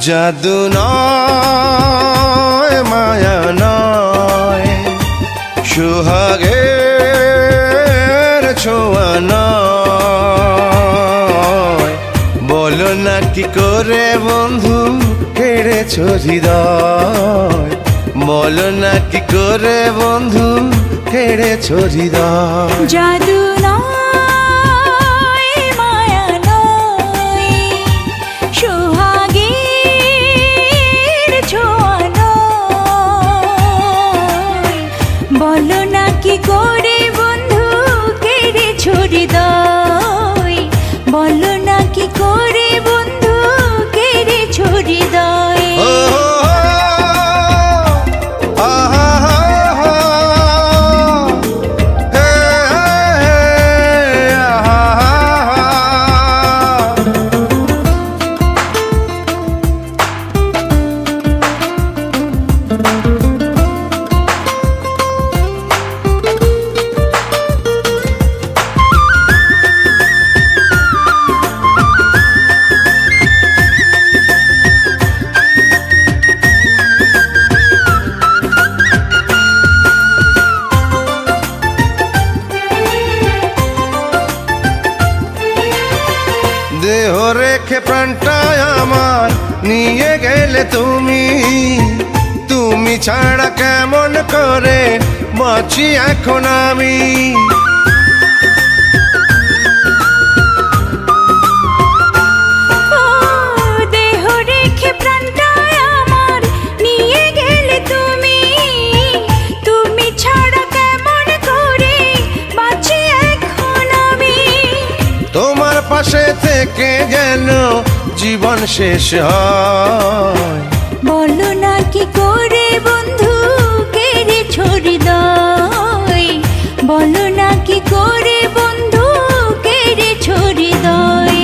জাদু নয় মায়া নয় সোহাগের ছোঁয়া নয়, বলো না কি করে বন্ধু কেড়েছ হৃদয়, বলো না কি করে বন্ধু কেড়েছ হৃদয়। জাদু নয় মায়া নয় সোহাগের ছোঁয়া নয়, বলো না কি করে বন্ধু কেড়েছ হৃদয়, বলো না কি করে বন্ধু কেড়েছ হৃদয়। দেহ রেখে প্রাণটায় আমার নিয়ে গেলে তুমি, তুমি ছাড়া কেমন করে বাঁচি এখন আমি। দেহ রেখে প্রাণটায় আমার নিয়ে গেলে তুমি, তুমি ছাড়া কেমন করে বাঁচি এখন আমি। তোমার পাশে থেকে যেন জীবন শেষ হয়, বলো না কি করে বন্ধু কেড়েছ হৃদয়, বলো না কি করে বন্ধু কেড়েছ হৃদয়।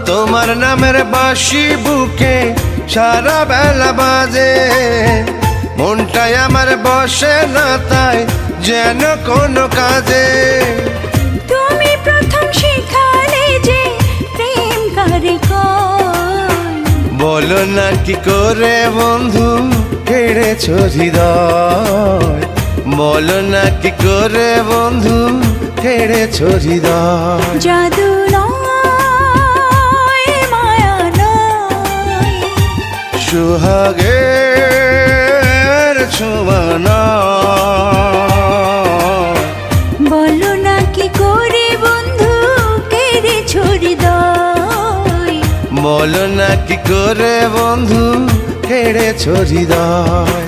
তোমার নামের বাঁশি বুকে সারা বেলা বাজে, মনটাই আমার বসে না তাই যেন কোনো কাজে। তুমি প্রথম শিখালে যে প্রেম করে কয়, বলো না কি করে বন্ধু কেড়েছ হৃদয়, বলো না কি করে বন্ধু কেড়েছ হৃদয়। জাদু নয় মায়া নয় সোহাগের ছোঁয়া নয়, বলো না কি করে বন্ধু কেড়েছ হৃদয়, বলো না কি করে বন্ধু কেড়েছ হৃদয়।